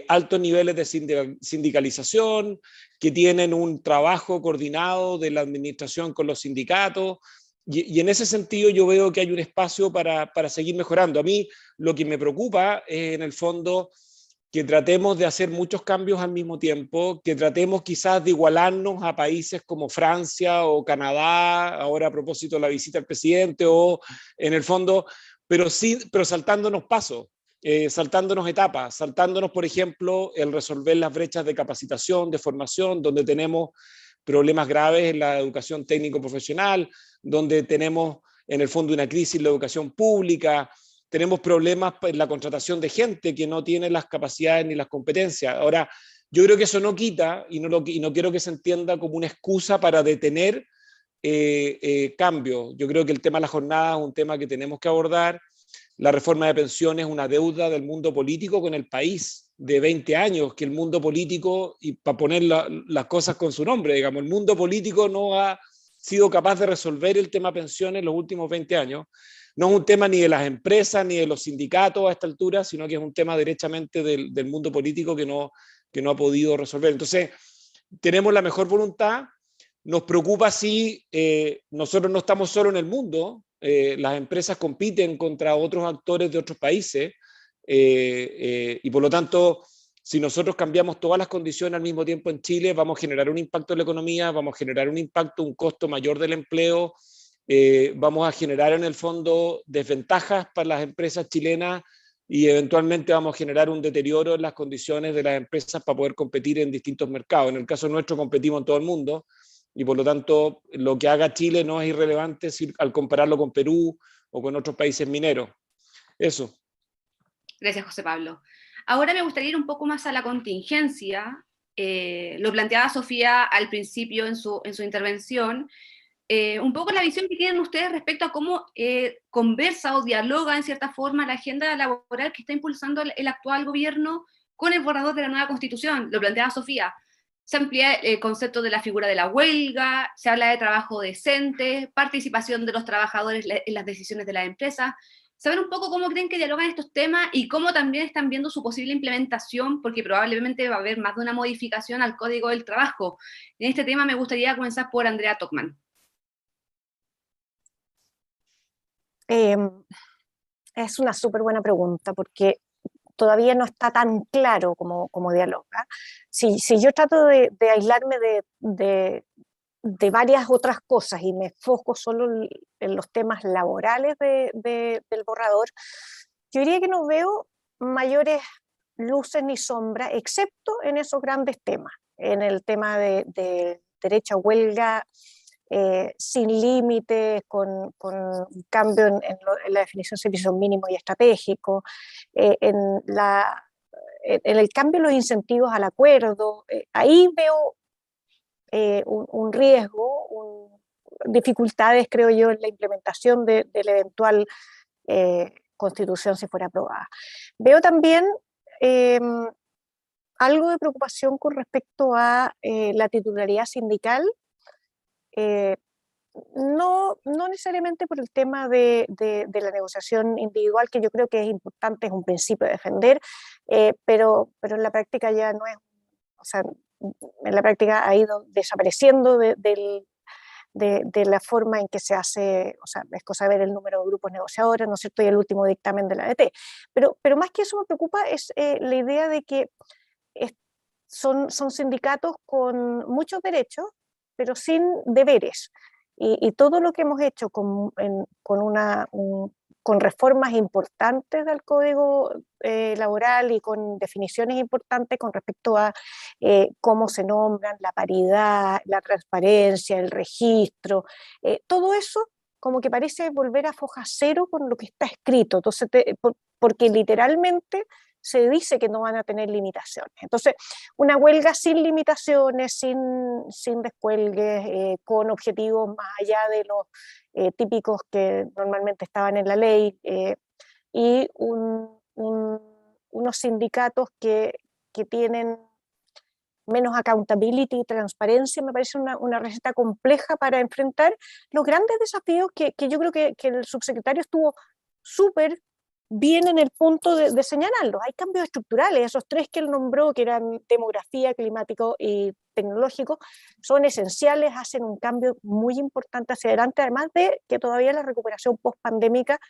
[SPEAKER 5] altos niveles de sindicalización, que tienen un trabajo coordinado de la administración con los sindicatos, y en ese sentido yo veo que hay un espacio para seguir mejorando. A mí lo que me preocupa es en el fondo que tratemos de hacer muchos cambios al mismo tiempo, que tratemos quizás de igualarnos a países como Francia o Canadá, ahora a propósito de la visita del presidente, o en el fondo, pero saltándonos pasos, saltándonos etapas, saltándonos, por ejemplo, el resolver las brechas de capacitación, de formación, donde tenemos problemas graves en la educación técnico-profesional, donde tenemos en el fondo una crisis en la educación pública, tenemos problemas en la contratación de gente que no tiene las capacidades ni las competencias. Ahora, yo creo que eso no quita y no quiero que se entienda como una excusa para detener cambios. Yo creo que el tema de la jornada es un tema que tenemos que abordar. La reforma de pensiones es una deuda del mundo político con el país de 20 años, que el mundo político, y para poner las cosas con su nombre, digamos, el mundo político no ha sido capaz de resolver el tema pensiones en los últimos 20 años. No es un tema ni de las empresas ni de los sindicatos a esta altura, sino que es un tema derechamente del mundo político que no ha podido resolver. Entonces, tenemos la mejor voluntad, nos preocupa si nosotros no estamos solo en el mundo, las empresas compiten contra otros actores de otros países, y por lo tanto, si nosotros cambiamos todas las condiciones al mismo tiempo en Chile, vamos a generar un impacto en la economía, vamos a generar un costo mayor del empleo, vamos a generar en el fondo desventajas para las empresas chilenas y eventualmente vamos a generar un deterioro en las condiciones de las empresas para poder competir en distintos mercados. En el caso nuestro competimos en todo el mundo y por lo tanto lo que haga Chile no es irrelevante al compararlo con Perú o con otros países mineros. Eso.
[SPEAKER 1] Gracias, José Pablo. Ahora me gustaría ir un poco más a la contingencia. Lo planteaba Sofía al principio en su intervención. Un poco la visión que tienen ustedes respecto a cómo conversa o dialoga en cierta forma la agenda laboral que está impulsando el actual gobierno con el borrador de la nueva Constitución. Lo planteaba Sofía. Se amplía el concepto de la figura de la huelga, se habla de trabajo decente, participación de los trabajadores en las decisiones de las empresas. Saber un poco cómo creen que dialogan estos temas y cómo también están viendo su posible implementación, porque probablemente va a haber más de una modificación al Código del Trabajo. En este tema me gustaría comenzar por Andrea Tocman.
[SPEAKER 4] Es una súper buena pregunta porque todavía no está tan claro como dialoga. Si yo trato de aislarme de varias otras cosas y me enfoco solo en los temas laborales del borrador, yo diría que no veo mayores luces ni sombras, excepto en esos grandes temas, en el tema de derecho a huelga, sin límites, con un cambio en la definición de servicio mínimo y estratégico, en el cambio de los incentivos al acuerdo. Ahí veo un riesgo, dificultades, creo yo, en la implementación de la eventual constitución si fuera aprobada. Veo también algo de preocupación con respecto a la titularidad sindical no necesariamente por el tema de la negociación individual, que yo creo que es importante, es un principio a defender, pero en la práctica ya no es, o sea, en la práctica ha ido desapareciendo de la forma en que se hace, o sea, es cosa de ver el número de grupos negociadores, ¿no es cierto?, y el último dictamen de la ADT. Pero más que eso me preocupa es la idea de que son sindicatos con muchos derechos, pero sin deberes. Y todo lo que hemos hecho con reformas importantes del Código Laboral y con definiciones importantes con respecto a cómo se nombran, la paridad, la transparencia, el registro, todo eso como que parece volver a foja cero con lo que está escrito. Entonces, porque literalmente se dice que no van a tener limitaciones. Entonces, una huelga sin limitaciones, sin descuelgues, con objetivos más allá de los típicos que normalmente estaban en la ley, y unos sindicatos que tienen menos accountability y transparencia, me parece una receta compleja para enfrentar los grandes desafíos que yo creo que el subsecretario estuvo súper bien en el punto de señalarlos. Hay cambios estructurales, esos tres que él nombró, que eran demografía, climático y tecnológico, son esenciales, hacen un cambio muy importante hacia adelante, además de que todavía la recuperación post-pandémica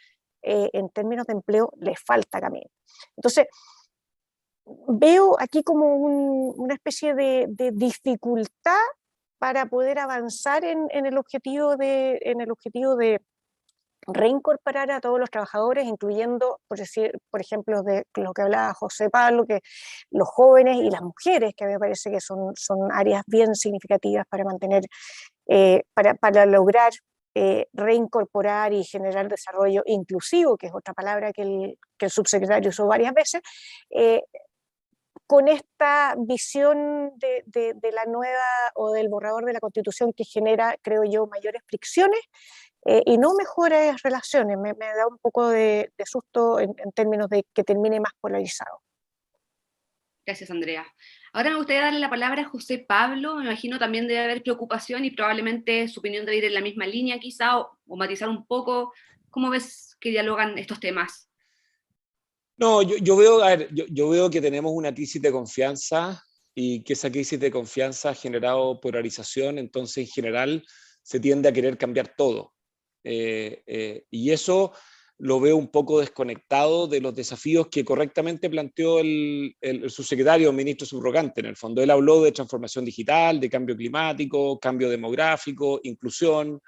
[SPEAKER 4] en términos de empleo les falta camino. Entonces, veo aquí como una especie de dificultad para poder avanzar en el objetivo de reincorporar a todos los trabajadores, incluyendo, por ejemplo, de lo que hablaba José Pablo, que los jóvenes y las mujeres, que a mí me parece que son áreas bien significativas para mantener, para lograr reincorporar y generar desarrollo inclusivo, que es otra palabra que el subsecretario usó varias veces, con esta visión de la nueva o del borrador de la Constitución que genera, creo yo, mayores fricciones y no mejores relaciones. Me da un poco de susto en términos de que termine más polarizado.
[SPEAKER 1] Gracias, Andrea. Ahora me gustaría darle la palabra a José Pablo. Me imagino también debe haber preocupación y probablemente su opinión debe ir en la misma línea quizá, o matizar un poco. ¿Cómo ves que dialogan estos temas?
[SPEAKER 5] No, yo veo, a ver, yo veo que tenemos una crisis de confianza y que esa crisis de confianza ha generado polarización, entonces en general se tiende a querer cambiar todo. Y eso lo veo un poco desconectado de los desafíos que correctamente planteó el subsecretario, el ministro subrogante. En el fondo, él habló de transformación digital, de cambio climático, cambio demográfico, inclusión,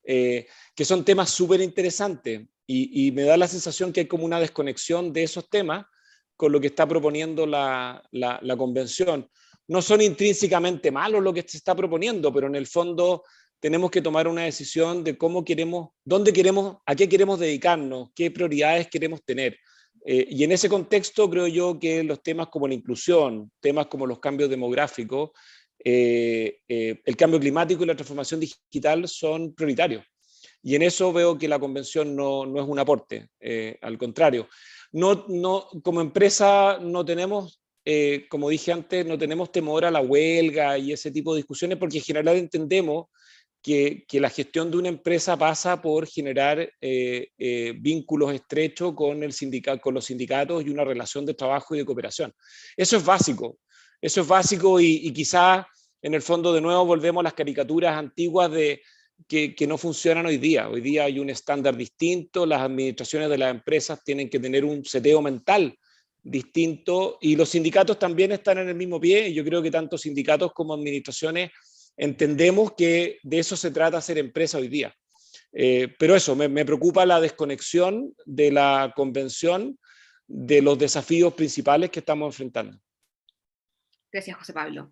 [SPEAKER 5] que son temas súper interesantes. Y me da la sensación que hay como una desconexión de esos temas con lo que está proponiendo la convención. No son intrínsecamente malos lo que se está proponiendo, pero en el fondo tenemos que tomar una decisión de cómo queremos, dónde queremos, a qué queremos dedicarnos, qué prioridades queremos tener. Y en ese contexto creo yo que los temas como la inclusión, temas como los cambios demográficos, el cambio climático y la transformación digital son prioritarios. Y en eso veo que la convención no es un aporte, al contrario. Como empresa no tenemos, como dije antes, no tenemos temor a la huelga y ese tipo de discusiones, porque en general entendemos que la gestión de una empresa pasa por generar vínculos estrechos con los sindicatos y una relación de trabajo y de cooperación. Eso es básico y quizá en el fondo de nuevo volvemos a las caricaturas antiguas de que no funcionan hoy día. Hoy día hay un estándar distinto, las administraciones de las empresas tienen que tener un seteo mental distinto y los sindicatos también están en el mismo pie y yo creo que tanto sindicatos como administraciones entendemos que de eso se trata ser empresa hoy día. Pero eso, me preocupa la desconexión de la convención de los desafíos principales que estamos enfrentando.
[SPEAKER 1] Gracias, José Pablo.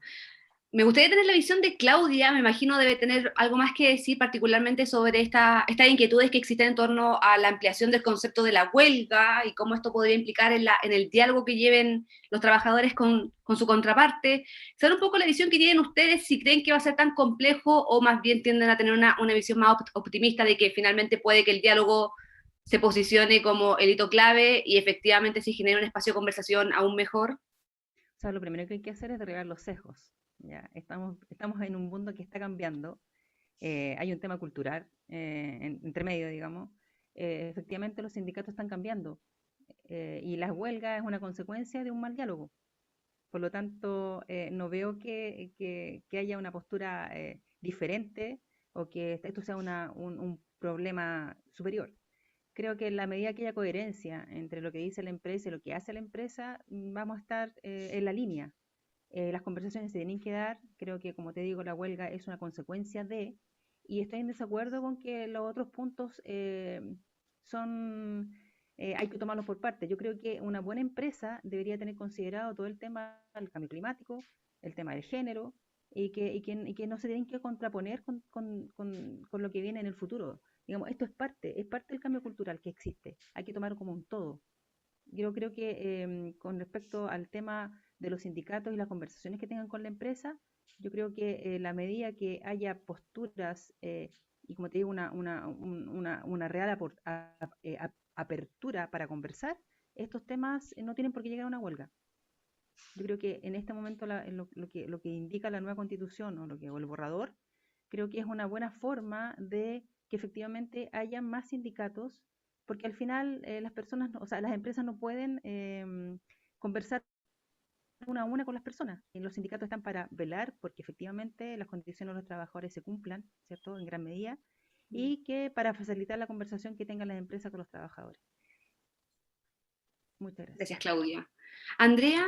[SPEAKER 1] Me gustaría tener la visión de Claudia, me imagino debe tener algo más que decir particularmente sobre estas inquietudes que existen en torno a la ampliación del concepto de la huelga y cómo esto podría implicar en el diálogo que lleven los trabajadores con su contraparte. Saber un poco la visión que tienen ustedes, si creen que va a ser tan complejo o más bien tienden a tener una visión más optimista de que finalmente puede que el diálogo se posicione como el hito clave y efectivamente se genere un espacio de conversación aún mejor.
[SPEAKER 6] O sea, lo primero que hay que hacer es derribar los sesgos. Ya, estamos en un mundo que está cambiando. hay un tema cultural entre medio, digamos. Efectivamente los sindicatos están cambiando y las huelgas es una consecuencia de un mal diálogo. Por lo tanto, no veo que haya una postura diferente o que esto sea un problema superior. Creo que en la medida que haya coherencia entre lo que dice la empresa y lo que hace la empresa, vamos a estar en la línea. Las conversaciones se tienen que dar, creo que como te digo, la huelga es una consecuencia de, y estoy en desacuerdo con que los otros puntos hay que tomarlos por parte. Yo creo que una buena empresa debería tener considerado todo el tema del cambio climático, el tema del género, y que no se tienen que contraponer con lo que viene en el futuro. Digamos, esto es parte del cambio cultural que existe. Hay que tomarlo como un todo. Yo creo que con respecto al tema de los sindicatos y las conversaciones que tengan con la empresa, yo creo que la medida que haya posturas y como te digo, una real apertura para conversar, estos temas no tienen por qué llegar a una huelga. Yo creo que en este momento lo que indica la nueva constitución o el borrador, creo que es una buena forma de que efectivamente haya más sindicatos, porque al final las personas, o sea, las empresas no pueden conversar una a una con las personas. Y los sindicatos están para velar porque efectivamente las condiciones de los trabajadores se cumplan, ¿cierto? En gran medida, y que para facilitar la conversación que tengan las empresas con los trabajadores. Muchas gracias.
[SPEAKER 1] Gracias, Claudia. Andrea,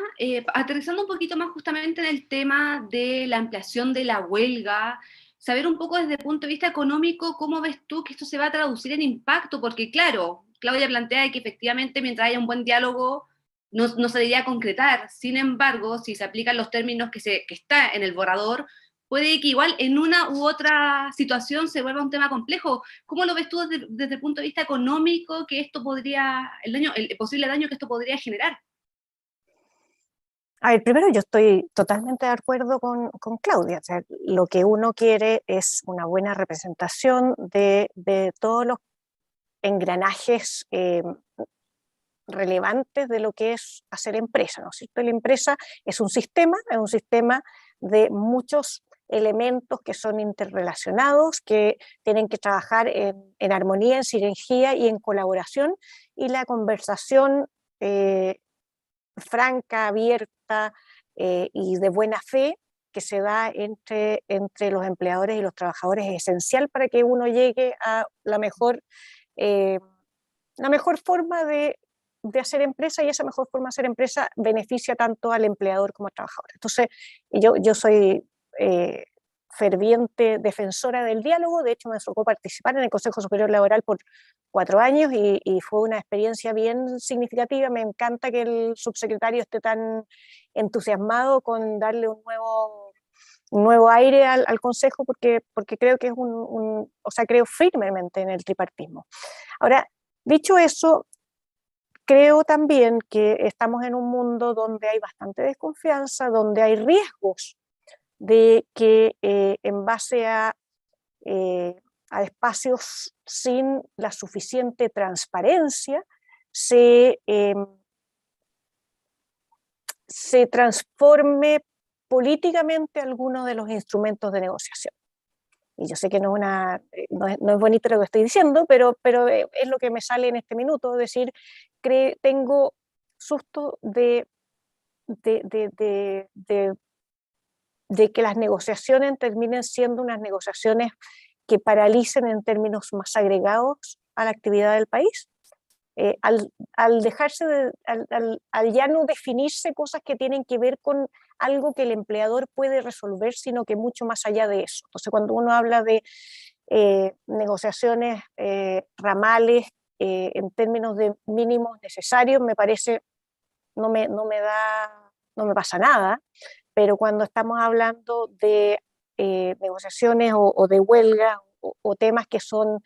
[SPEAKER 1] aterrizando un poquito más justamente en el tema de la ampliación de la huelga, saber un poco desde el punto de vista económico, ¿cómo ves tú que esto se va a traducir en impacto? Porque claro, Claudia plantea que efectivamente mientras haya un buen diálogo no se debería concretar. Sin embargo, si se aplican los términos que está en el borrador, puede que igual en una u otra situación se vuelva un tema complejo. ¿Cómo lo ves tú desde el punto de vista económico que esto podría, el posible daño que esto podría generar?
[SPEAKER 4] A ver, primero yo estoy totalmente de acuerdo con Claudia. O sea, lo que uno quiere es una buena representación de todos los engranajes relevantes de lo que es hacer empresa, ¿no es cierto? La empresa es un sistema de muchos elementos que son interrelacionados, que tienen que trabajar en armonía, en sinergia y en colaboración, y la conversación franca, abierta y de buena fe que se da entre los empleadores y los trabajadores es esencial para que uno llegue a la mejor forma de hacer empresa, y esa mejor forma de hacer empresa beneficia tanto al empleador como al trabajador. Entonces, yo soy ferviente defensora del diálogo. De hecho me tocó participar en el Consejo Superior Laboral por 4 años y fue una experiencia bien significativa. Me encanta que el subsecretario esté tan entusiasmado con darle un nuevo aire al Consejo, porque creo que es o sea, creo firmemente en el tripartismo. Ahora, dicho eso, creo también que estamos en un mundo donde hay bastante desconfianza, donde hay riesgos de que en base a espacios sin la suficiente transparencia se transforme políticamente alguno de los instrumentos de negociación. Y yo sé que no es bonito lo que estoy diciendo, pero es lo que me sale en este minuto, es decir, tengo susto de que las negociaciones terminen siendo unas negociaciones que paralicen en términos más agregados a la actividad del país, al dejarse al ya no definirse cosas que tienen que ver con algo que el empleador puede resolver, sino que mucho más allá de eso. Entonces, cuando uno habla de negociaciones ramales en términos de mínimos necesarios, me parece, no me pasa nada, pero cuando estamos hablando de negociaciones o de huelga o temas que son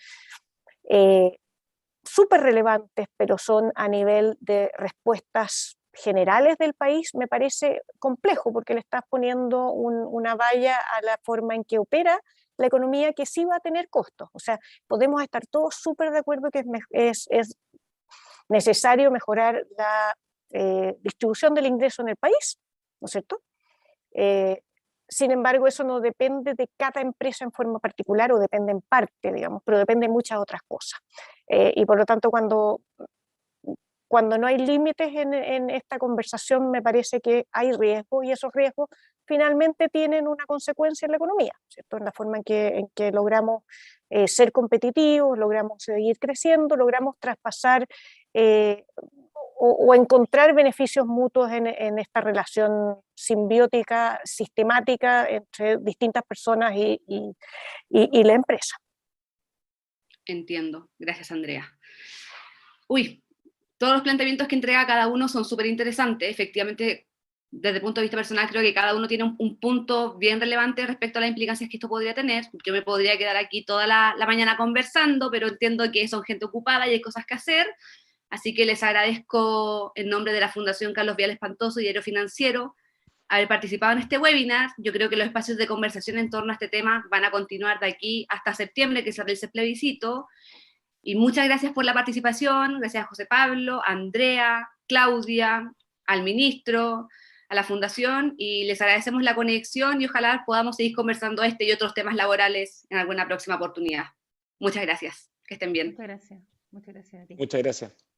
[SPEAKER 4] súper relevantes, pero son a nivel de respuestas generales del país, me parece complejo, porque le estás poniendo una valla a la forma en que opera la economía, que sí va a tener costos. O sea, podemos estar todos súper de acuerdo que es necesario mejorar la distribución del ingreso en el país, ¿no es cierto? Sin embargo, eso no depende de cada empresa en forma particular, o depende en parte, digamos, pero depende de muchas otras cosas. Y por lo tanto, cuando no hay límites en esta conversación, me parece que hay riesgos, y esos riesgos finalmente tienen una consecuencia en la economía, ¿cierto? En la forma en que logramos ser competitivos, logramos seguir creciendo, logramos traspasar o encontrar beneficios mutuos en esta relación simbiótica, sistemática entre distintas personas y la empresa.
[SPEAKER 1] Entiendo. Gracias, Andrea. Uy, todos los planteamientos que entrega cada uno son súper interesantes. Efectivamente, desde el punto de vista personal, creo que cada uno tiene un punto bien relevante respecto a las implicancias que esto podría tener. Yo me podría quedar aquí toda la mañana conversando, pero entiendo que son gente ocupada y hay cosas que hacer. Así que les agradezco en nombre de la Fundación Carlos Vial Espantoso y Diario Financiero haber participado en este webinar. Yo creo que los espacios de conversación en torno a este tema van a continuar de aquí hasta septiembre, que se realice el plebiscito. Y muchas gracias por la participación, gracias a José Pablo, a Andrea, Claudia, al ministro, a la Fundación, y les agradecemos la conexión y ojalá podamos seguir conversando este y otros temas laborales en alguna próxima oportunidad. Muchas gracias, que estén bien.
[SPEAKER 6] Muchas gracias. Muchas gracias a ti.
[SPEAKER 5] Muchas gracias.